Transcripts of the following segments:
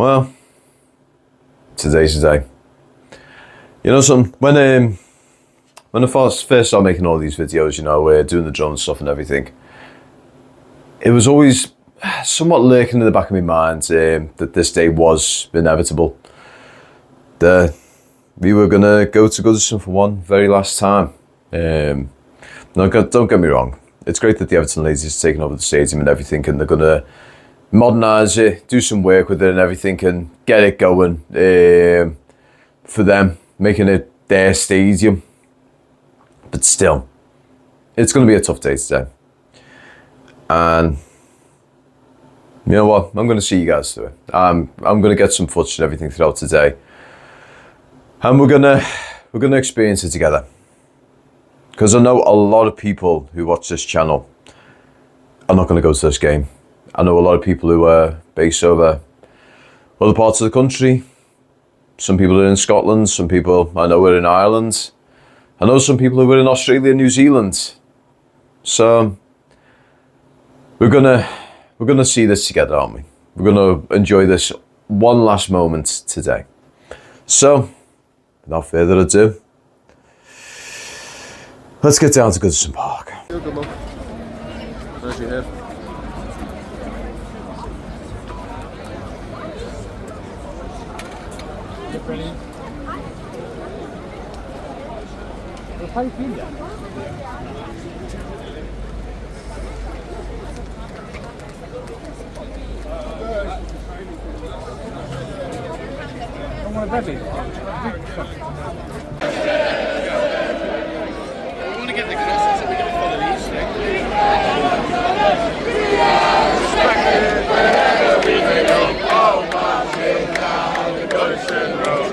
Well, today's the day. You know something? When I first started making all these videos, doing the drone stuff and everything, it was always somewhat lurking in the back of my mind that this day was inevitable. That we were gonna go to Goodson for one very last time. No, don't get me wrong. It's great that the Everton ladies is taking over the stadium and everything, and they're gonna modernise it, do some work with it and everything, and get it going for them, making it their stadium. But still, it's going to be a tough day today. And you know what? I'm going to see you guys through it. I'm going to get some footage and everything throughout today, and we're gonna experience it together. Because I know a lot of people who watch this channel are not going to go to this game. I know a lot of people who are based over other parts of the country. Some people are in Scotland. Some people I know are in Ireland. I know some people who are in Australia and New Zealand. So we're gonna see this together, aren't we? We're gonna enjoy this one last moment today. So, without further ado, let's get down to Goodson Park. Good luck. How's your head? Brilliant. How do you feel then? I want a bevy. We want to get the crosses so we can follow these things. Wherever we may go, oh, marching down the Goodson Road.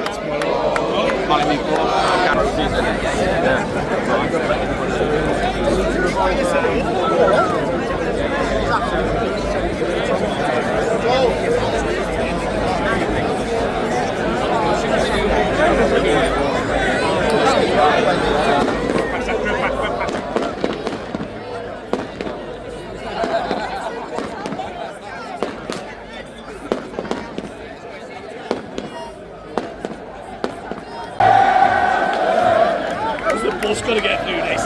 Ball's got to get through this.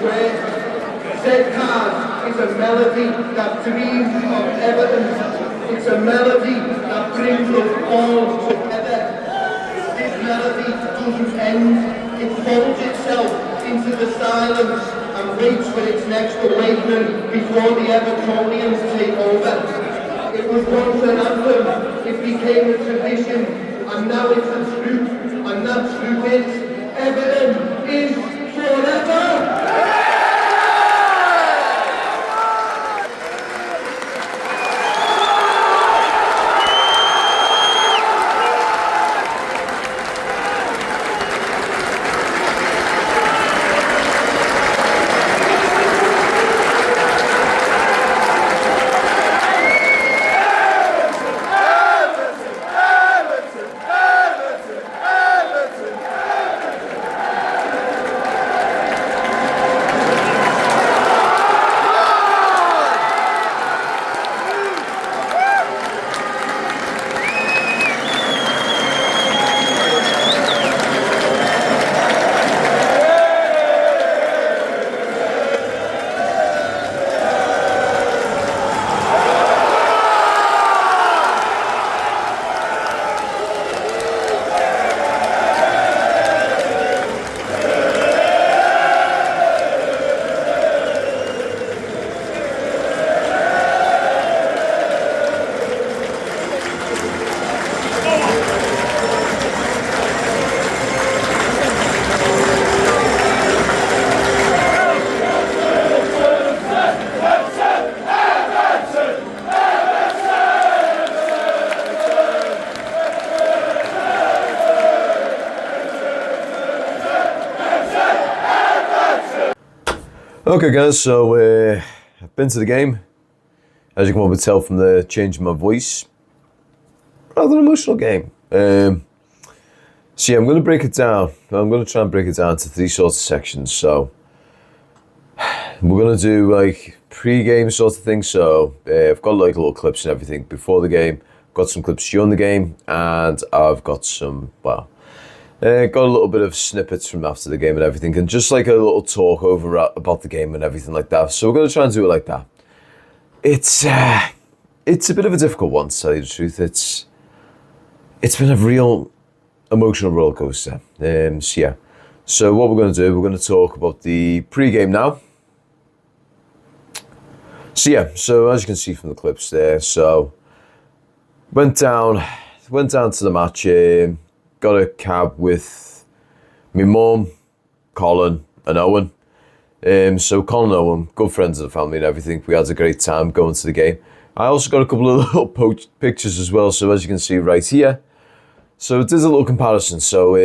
Square. Said cars is a melody that dreams of Everton. It's a melody that brings us all together. This melody doesn't end. It folds itself into the silence and waits for its next awakening before the Evertonians take over. It was once an anthem, it became a tradition, and now it's a truth, and that truth is Everton is forever! Okay guys, so I've been to the game. As you can probably tell from the change in my voice, rather emotional game. So yeah, I'm going to break it down. I'm going to try and break it down to three sorts of sections. So we're going to do like pre-game sort of thing. So I've got like little clips and everything before the game. Got some clips during the game, and I've got some, well, got a little bit of snippets from after the game and everything, and just like a little talk over about the game and everything like that. So we're going to try and do it like that. It's a bit of a difficult one, to tell you the truth. It's been a real emotional roller coaster. So yeah. So what we're going to do, we're going to talk about the pre-game now. So yeah. So as you can see from the clips there, so went down to the match. Got a cab with my mum, Colin, and Owen. So Colin and Owen, good friends of the family and everything. We had a great time going to the game. I also got a couple of little pictures as well. So as you can see right here. So there's a little comparison. So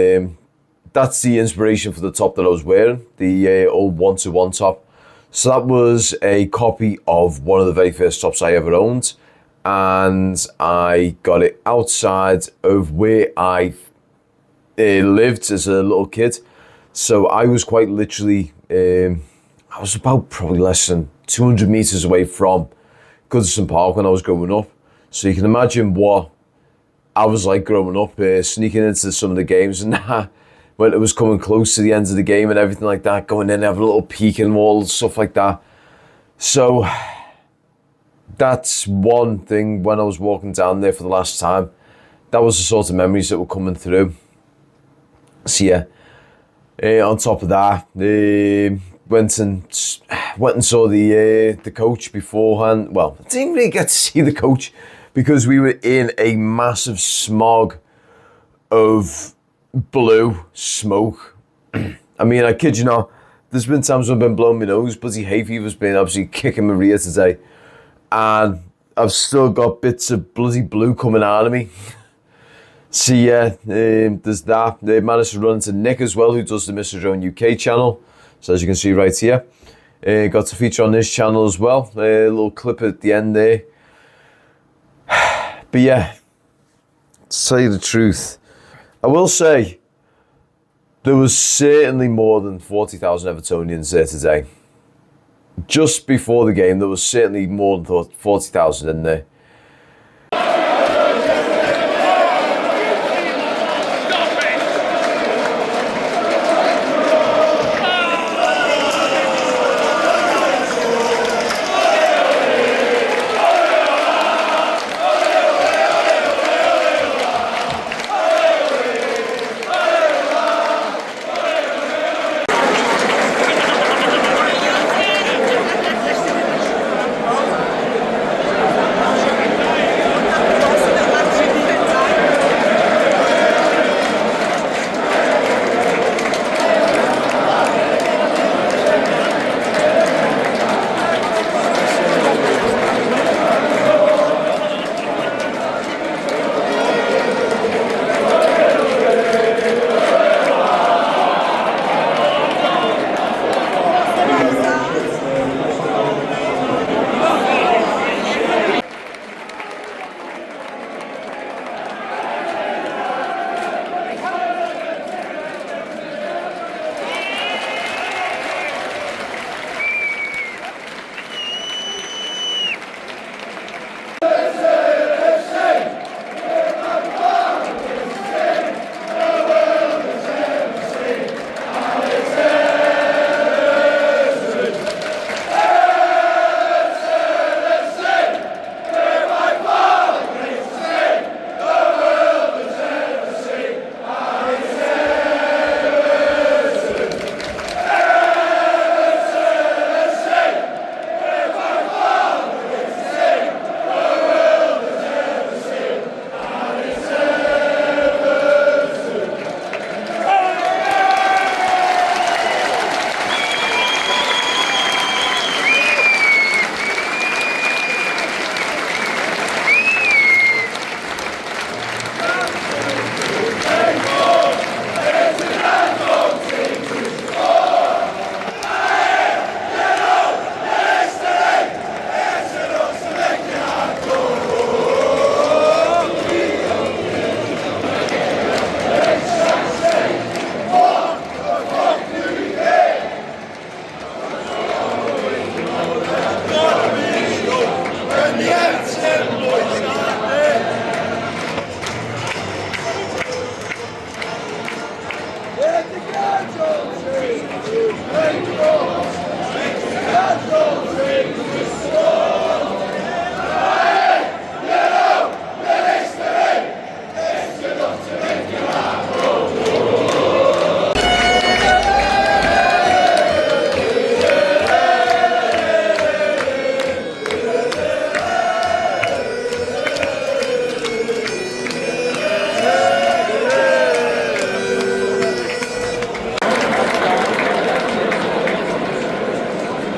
that's the inspiration for the top that I was wearing, the old 1-to-1 top. So that was a copy of one of the very first tops I ever owned. And I got it outside of where I lived as a little kid. So I was quite literally, I was about probably less than 200 meters away from Goodson Park when I was growing up. So you can imagine what I was like growing up, sneaking into some of the games and when it was coming close to the end of the game and everything like that, going in, having a little peek and all stuff like that. So that's one thing. When I was walking down there for the last time, that was the sort of memories that were coming through. So yeah, on top of that, went and saw the coach beforehand. Well, I didn't really get to see the coach because we were in a massive smog of blue smoke. I mean, I kid you not, there's been times when I've been blowing my nose, bloody hay fever's been absolutely kicking my rear today, and I've still got bits of bloody blue coming out of me. So yeah, there's that. They managed to run into Nick as well, who does the Mr. Drone UK channel. So as you can see right here, got to feature on his channel as well. A little clip at the end there. But yeah, to tell you the truth, I will say there was certainly more than 40,000 Evertonians there today. Just before the game, there was certainly more than 40,000 in there.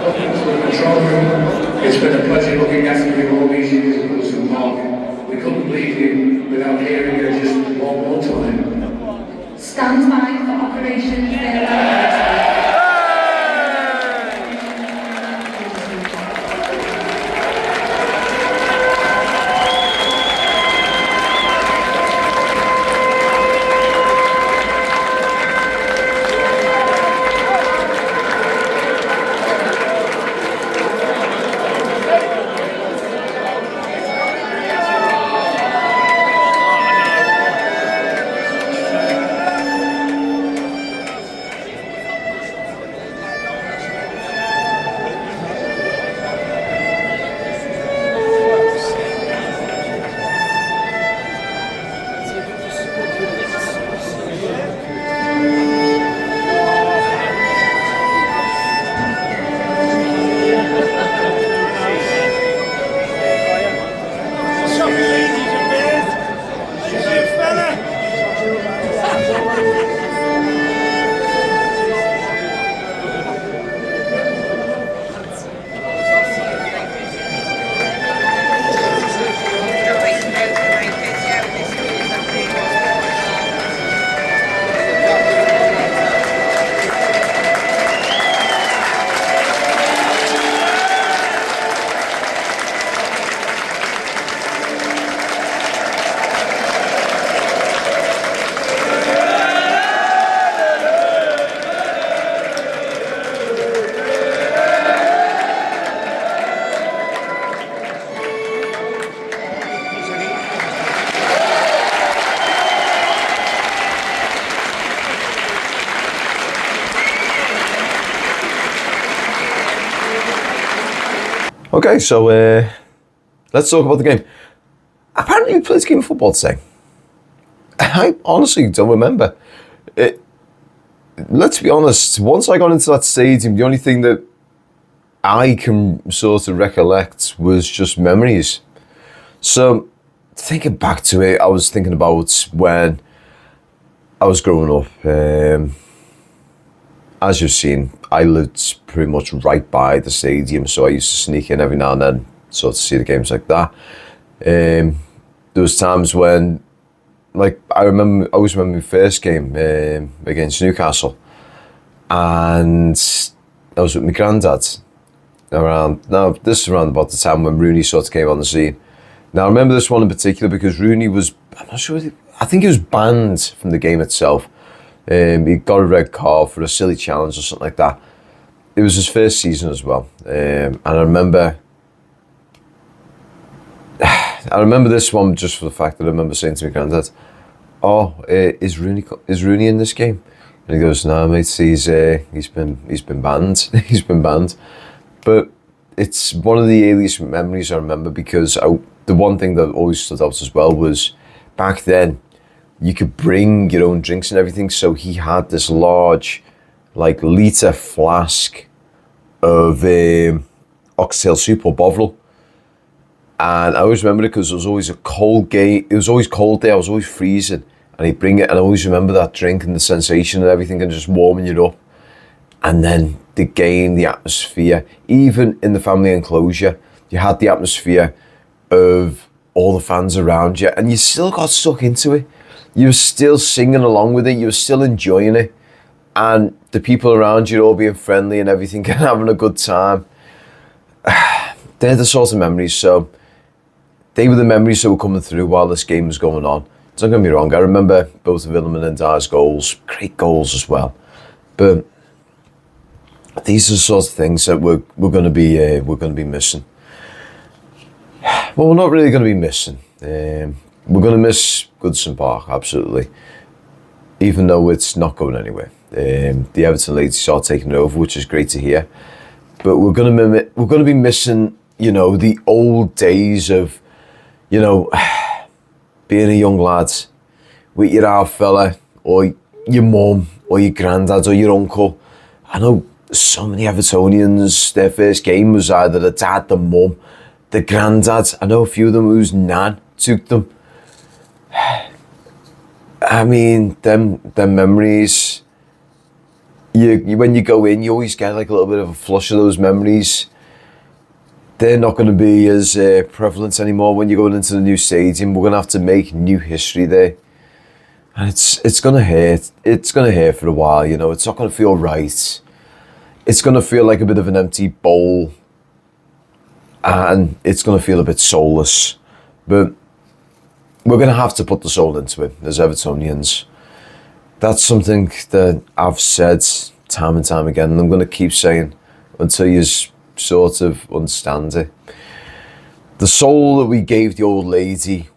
Welcome to the control room. It's been a pleasure looking after you all these years at Goodson Park. We couldn't leave you without hearing you just one more time. Stand by for Operation Fairlight. Okay, so let's talk about the game. Apparently we played a game of football today. I honestly don't remember. Let's be honest, once I got into that stadium, the only thing that I can sort of recollect was just memories. So thinking back to it, I was thinking about when I was growing up. As you've seen, I lived pretty much right by the stadium, so I used to sneak in every now and then, sort of see the games like that. There was times when, like, I always remember my first game against Newcastle, and I was with my granddad. This is around about the time when Rooney sort of came on the scene. Now, I remember this one in particular because Rooney was, I'm not sure, I think he was banned from the game itself. He got a red card for a silly challenge or something like that. It was his first season as well. And I remember this one just for the fact that I remember saying to my granddad, is Rooney in this game? And he goes, no mate, he's been banned. He's been banned. But it's one of the earliest memories I remember because the one thing that always stood out as well was back then, you could bring your own drinks and everything. So he had this large, like, litre flask of oxtail soup or bovril. And I always remember it because it was always a cold game. It was always cold there. I was always freezing. And he'd bring it. And I always remember that drink and the sensation and everything and just warming you up. And then the game, the atmosphere, even in the family enclosure, you had the atmosphere of all the fans around you. And you still got stuck into it. You were still singing along with it. You were still enjoying it. And the people around you all being friendly and everything and having a good time. They're the sort of memories. So they were the memories that were coming through while this game was going on. Don't get me wrong. I remember both of Villeman and Dyer's goals. Great goals as well. But these are the sorts of things that we're going to be missing. Well, we're not really going to be missing. We're going to miss Goodson Park, absolutely. Even though it's not going anywhere. The Everton ladies are taking it over, which is great to hear. But we're going to be missing, the old days of, being a young lad with your half fella or your mum or your granddad or your uncle. I know so many Evertonians, their first game was either the dad, the mum, the granddad. I know a few of them whose nan took them. I mean, them memories, when you go in, you always get like a little bit of a flush of those memories. They're not going to be as prevalent anymore when you're going into the new stadium. We're going to have to make new history there. And it's going to hurt. It's going to hurt for a while, you know. It's not going to feel right. It's going to feel like a bit of an empty bowl. And it's going to feel a bit soulless. But we're going to have to put the soul into it as Evertonians. That's something that I've said time and time again, and I'm going to keep saying until you sort of understand it. The soul that we gave the old lady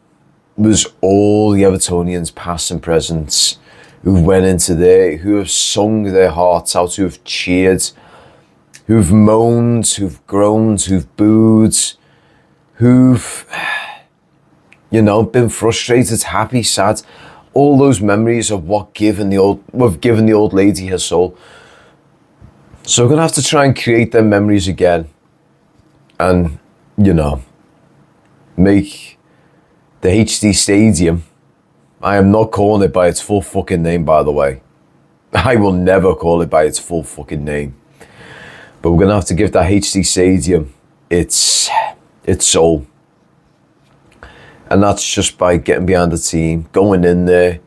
was all the Evertonians, past and present, who went into there, who have sung their hearts out, who have cheered, who've moaned, who've groaned, who've booed, who've, you know, been frustrated, happy, sad. All those memories of what given the old lady her soul. So we're going to have to try and create them memories again. And, you know, make the HD Stadium. I am not calling it by its full fucking name, by the way. I will never call it by its full fucking name. But we're going to have to give that HD Stadium its soul. And that's just by getting behind the team, going in there,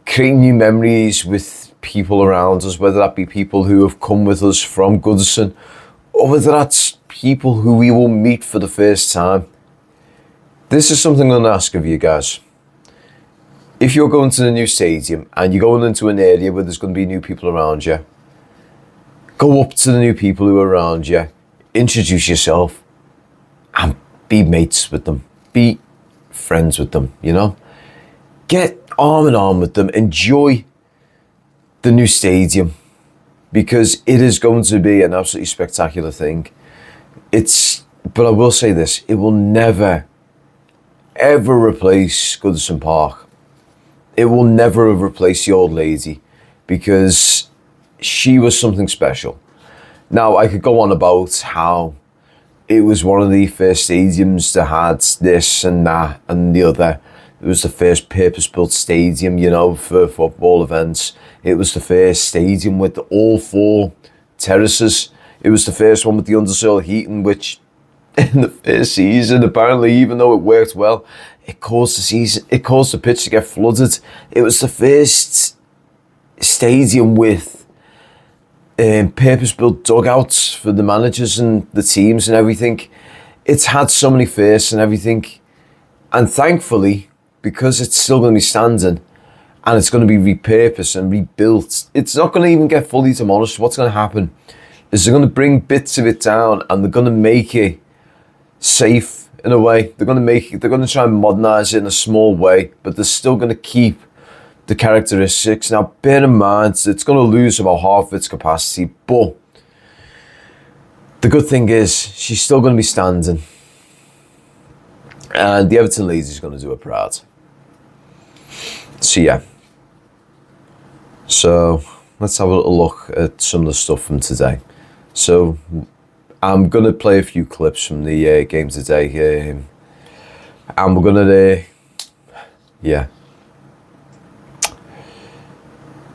creating new memories with people around us, whether that be people who have come with us from Goodson, or whether that's people who we will meet for the first time. This is something I'm going to ask of you guys. If you're going to the new stadium and you're going into an area where there's going to be new people around you, go up to the new people who are around you, introduce yourself, and be mates with them. Be friends with them, you know? Get arm in arm with them. Enjoy the new stadium, because it is going to be an absolutely spectacular thing. But I will say this, it will never, ever replace Goodson Park. It will never replace the old lady, because she was something special. Now, I could go on about how it was one of the first stadiums that had this and that and the other. It was the first purpose-built stadium, you know, for football events. It was the first stadium with all 4 terraces. It was the first one with the undersoil heating, which in the first season, apparently, even though it worked well, it caused the pitch to get flooded. It was the first stadium with purpose-built dugouts for the managers and the teams and everything. It's had so many firsts and everything. And thankfully, because it's still going to be standing and it's going to be repurposed and rebuilt, it's not going to even get fully demolished. What's going to happen is they're going to bring bits of it down and they're going to make it safe in a way. They're going to try and modernise it in a small way, but they're still going to keep the characteristics. Now, bear in mind, it's going to lose about half its capacity, but the good thing is she's still going to be standing. And the Everton lady's going to do her proud. So yeah. So let's have a little look at some of the stuff from today. So I'm going to play a few clips from the game today. And we're going to, yeah.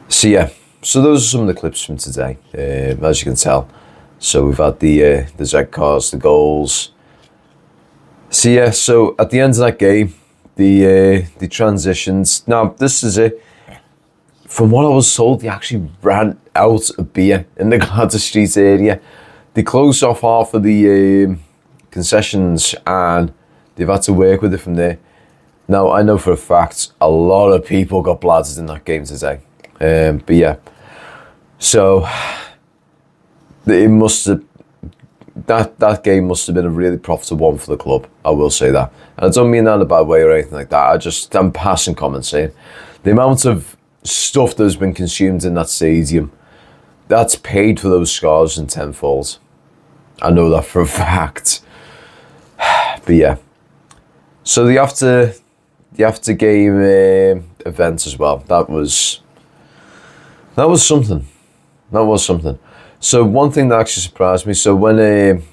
So yeah. So those are some of the clips from today, as you can tell. So we've had the red cards, the goals. So yeah, so at the end of that game, the transitions. Now this is it. From what I was told, they actually ran out of beer in the Gladys Street area. They closed off half of the concessions and they've had to work with it from there. Now I know for a fact a lot of people got bladdered in that game today. But yeah, so it must have. That game must have been a really profitable one for the club. I will say that. And I don't mean that in a bad way or anything like that. I'm passing comments saying the amount of stuff that has been consumed in that stadium, that's paid for those scars in tenfold. I know that for a fact. But yeah. So the after game event as well. That was something. That was something. So one thing that actually surprised me. So when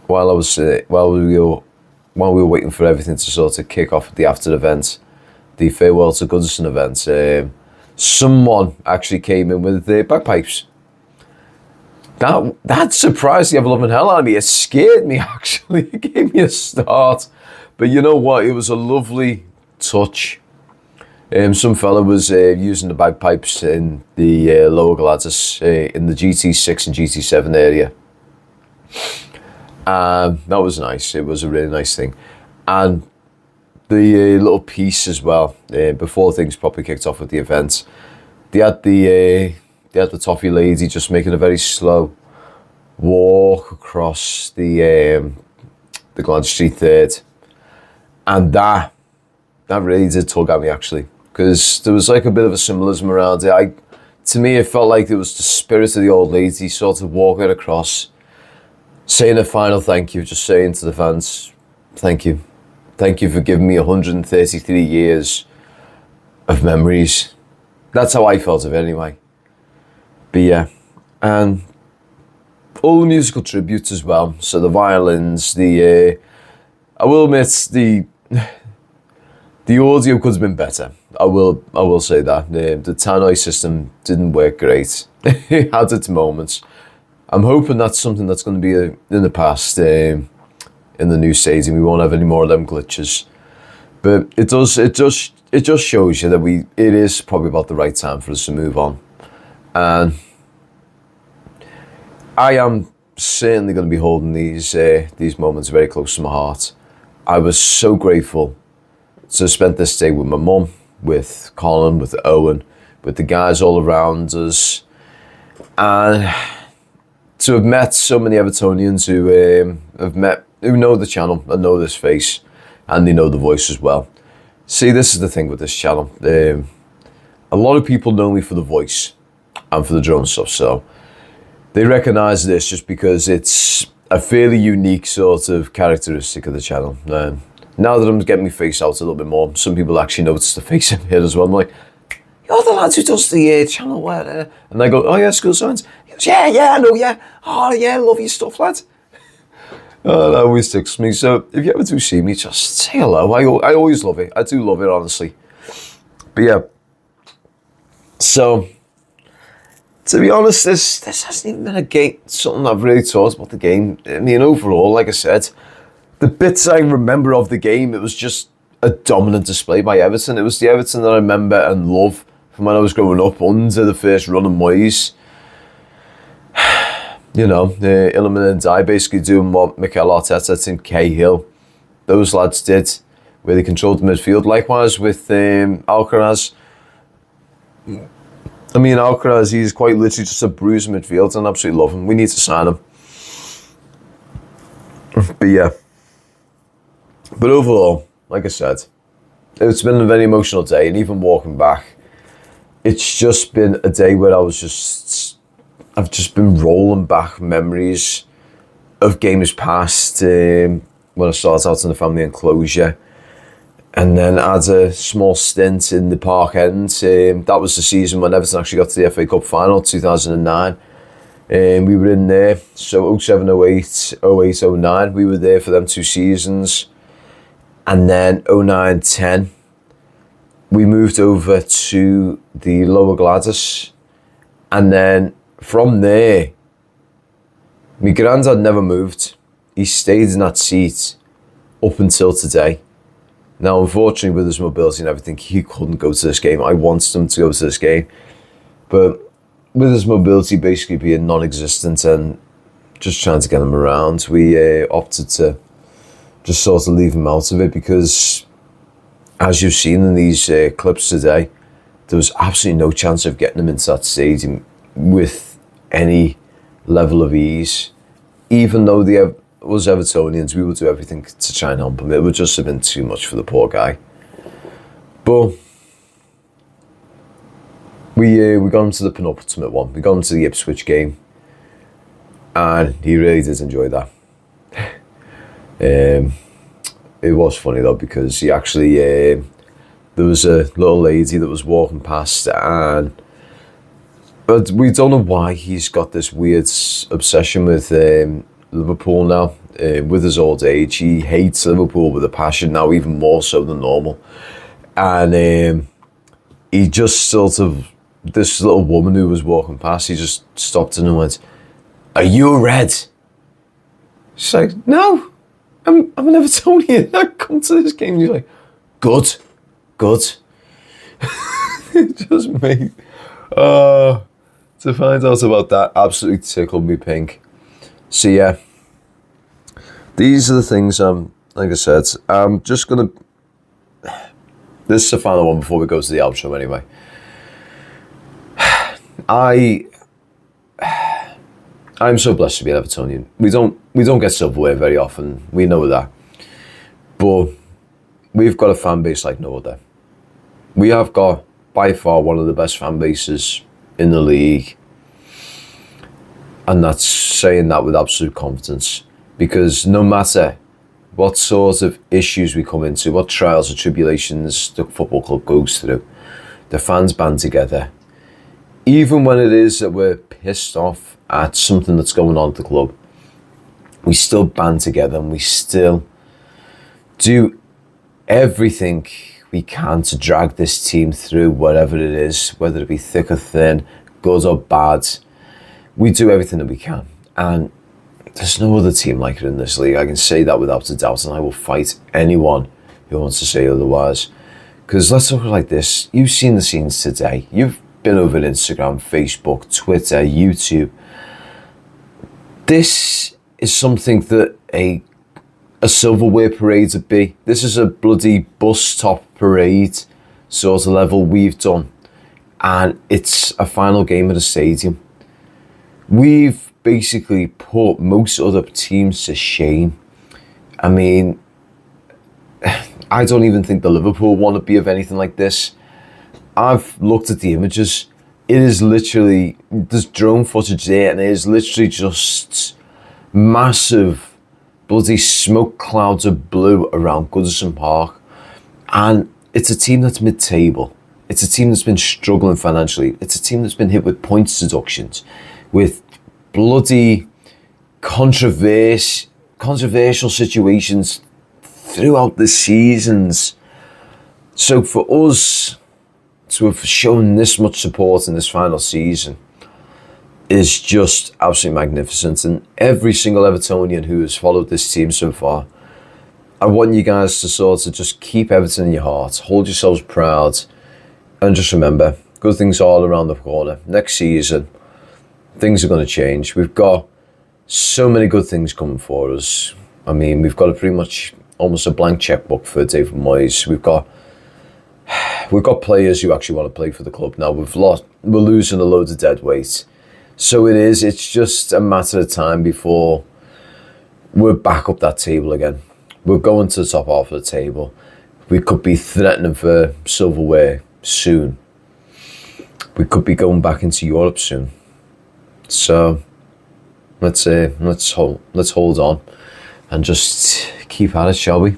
while we were waiting for everything to sort of kick off at the after event, the farewell to Goodson event, someone actually came in with the bagpipes. That surprised the ever-loving hell out of me. It scared me, actually. It gave me a start. But you know what? It was a lovely touch. Some fella was using the bagpipes in the Lower Gladys, in the GT6 and GT7 area. That was nice. It was a really nice thing. And the little piece as well, before things properly kicked off with the event, they had the toffee lady just making a very slow walk across the Gladys Street Third, and that really did tug at me, actually, because there was like a bit of a symbolism around it. To me, it felt like it was the spirit of the old lady sort of walking across, saying a final thank you, just saying to the fans, thank you for giving me 133 years of memories. That's how I felt of it anyway. But yeah, and all the musical tributes as well. So the violins, I will admit the audio could have been better. I will say that. The tannoy system didn't work great. It had its moments. I'm hoping that's something that's going to be in the past, in the new stadium. We won't have any more of them glitches. But it just shows you that it is probably about the right time for us to move on. And I am certainly going to be holding these moments very close to my heart. I was so grateful to have spent this day with my mum, with Colin, with Owen, with the guys all around us, and to have met so many Evertonians who know the channel and know this face, and they know the voice as well. See, this is the thing with this channel. A lot of people know me for the voice and for the drone stuff, so they recognise this just because it's a fairly unique sort of characteristic of the channel. Now that I'm getting my face out a little bit more, some people actually notice the face in here as well. I'm like, you're the lads who does the channel where... And they go, oh yeah, School Science. He goes, yeah, I know, yeah. Oh yeah, love your stuff, lad. Oh, that always sticks me. So if you ever do see me, just say hello. I always love it. I do love it, honestly. But yeah. So, to be honest, this hasn't even been a game, something I've really thought about the game. I mean, overall, like I said, the bits I remember of the game, it was just a dominant display by Everton. It was the Everton that I remember and love from when I was growing up under the first run of Moyes. You know, Illiman and I basically doing what Mikel Arteta, Tim Cahill, those lads did, where they controlled the midfield. Likewise with Alcaraz. I mean, Alcaraz, he's quite literally just a bruised midfield, and I absolutely love him. We need to sign him. But yeah. But overall, like I said, it's been a very emotional day, and even walking back, it's just been a day where I've just been rolling back memories of games past, when I started out in the family enclosure, and then I had a small stint in the Park End. That was the season when Everton actually got to the FA Cup final, 2009. We were in there, so 07, 08, 08, 09, we were there for them 2 seasons. And then 09, 10, we moved over to the Lower Gladys. And then from there, my granddad never moved. He stayed in that seat up until today. Now, unfortunately, with his mobility and everything, he couldn't go to this game. I wanted him to go to this game. But with his mobility basically being non-existent and just trying to get him around, we opted to just sort of leave him out of it, because as you've seen in these clips today, there was absolutely no chance of getting him into that stadium with any level of ease. Even though they was Evertonians, we would do everything to try and help him. It would just have been too much for the poor guy. But we got him to the penultimate one. We got him to the Ipswich game, and he really did enjoy that. It was funny though, because he actually there was a little lady that was walking past, but we don't know why he's got this weird obsession with Liverpool now. With his old age, he hates Liverpool with a passion now, even more so than normal. And he just sort of, this little woman who was walking past, he just stopped and went, "Are you red?" She's like, "No, I'm an Evertonian. I come to this game." And he's like, Good. It just made, to find out about that absolutely tickled me pink. So yeah, these are the things, like I said, I'm just gonna, this is the final one before we go to the outro anyway. I'm so blessed to be an Evertonian. We don't get silverware very often, we know that. But we've got a fan base like no other. We have got, by far, one of the best fan bases in the league. And that's saying that with absolute confidence. Because no matter what sort of issues we come into, what trials or tribulations the football club goes through, the fans band together. Even when it is that we're pissed off at something that's going on at the club, we still band together and we still do everything we can to drag this team through whatever it is, whether it be thick or thin, good or bad. We do everything that we can. And there's no other team like it in this league. I can say that without a doubt, and I will fight anyone who wants to say otherwise. Because let's look like this. You've seen the scenes today. You've been over Instagram, Facebook, Twitter, YouTube. This is something that a silverware parade would be. This is a bloody bus stop parade sort of level we've done. And it's a final game at a stadium. We've basically put most other teams to shame. I mean, I don't even think the Liverpool one would be of anything like this. I've looked at the images. It is literally, there's drone footage there, and it is literally just massive bloody smoke clouds of blue around Goodson Park. And it's a team that's mid-table. It's a team that's been struggling financially. It's a team that's been hit with points deductions, with bloody controversial situations throughout the seasons. So for us to have shown this much support in this final season is just absolutely magnificent. And every single Evertonian who has followed this team so far, I want you guys to sort of just keep Everton in your heart, hold yourselves proud, and just remember, good things all around the corner. Next season, things are going to change. We've got so many good things coming for us. I mean, we've got a pretty much almost a blank checkbook for David Moyes. We've got players who actually want to play for the club now. We're losing a load of dead weight. So it's just a matter of time before we're back up that table again. We're going to the top half of the table. We could be threatening for silverware soon. We could be going back into Europe soon. So let's hold on and just keep at it, shall we?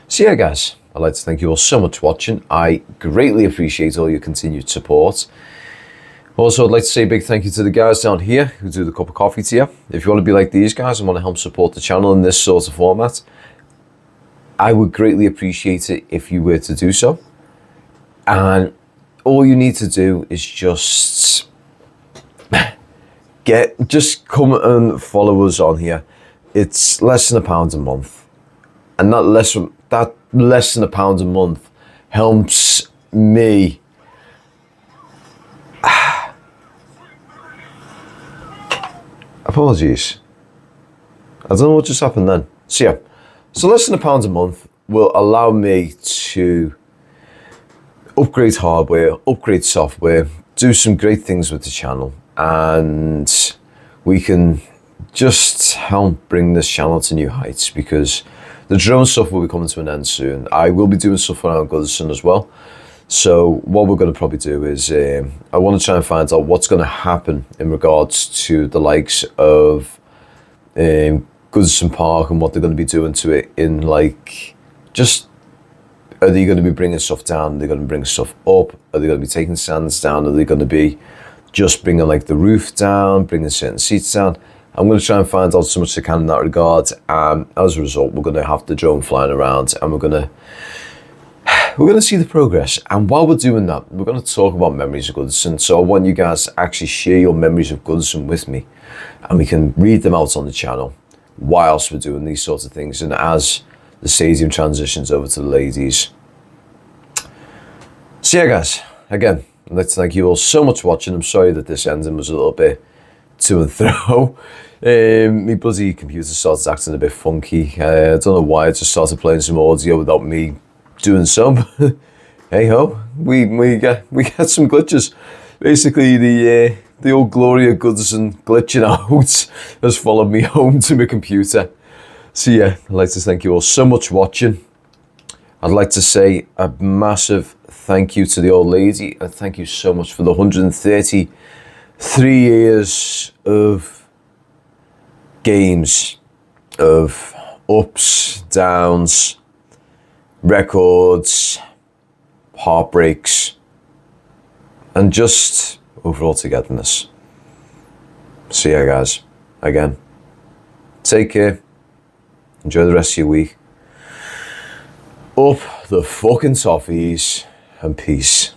So yeah, guys, I'd like to thank you all so much for watching. I greatly appreciate all your continued support. Also, I'd like to say a big thank you to the guys down here who do the cup of coffee tier. If you want to be like these guys and want to help support the channel in this sort of format, I would greatly appreciate it if you were to do so. And all you need to do is just come and follow us on here. It's less than £1 a month, and that less than £1 a month helps me apologies, I don't know what just happened then. So yeah, so less than £1 a month will allow me to upgrade hardware, upgrade software, do some great things with the channel, and we can just help bring this channel to new heights, because the drone stuff will be coming to an end soon. I will be doing stuff around Goodson as well. So what we're going to probably do is I want to try and find out what's going to happen in regards to the likes of Goodson Park and what they're going to be doing to it in, like, just, are they going to be bringing stuff down? Are they going to bring stuff up? Are they going to be taking stands down? Are they going to be just bringing like the roof down, bringing certain seats down? I'm going to try and find out so much as I can in that regard. As a result, we're going to have the drone flying around, and we're going to we're going to see the progress. And while we're doing that, we're going to talk about memories of Goodson. So I want you guys to actually share your memories of Goodson with me, and we can read them out on the channel whilst we're doing these sorts of things, and as the stadium transitions over to the ladies. So yeah, guys, again, I'd like to thank you all so much for watching. I'm sorry that this ending was a little bit to and fro. My bloody computer started acting a bit funky. I don't know why. It just started playing some audio without me doing some. Hey ho, we get some glitches. Basically, the old glory of Goodson glitching out has followed me home to my computer. So yeah, I'd like to thank you all so much for watching. I'd like to say a massive thank you to the old lady, and thank you so much for the 133 years of games, of ups, downs, records, heartbreaks, and just overall togetherness. So yeah, guys, again, take care, enjoy the rest of your week. Up the fucking toffees, and peace.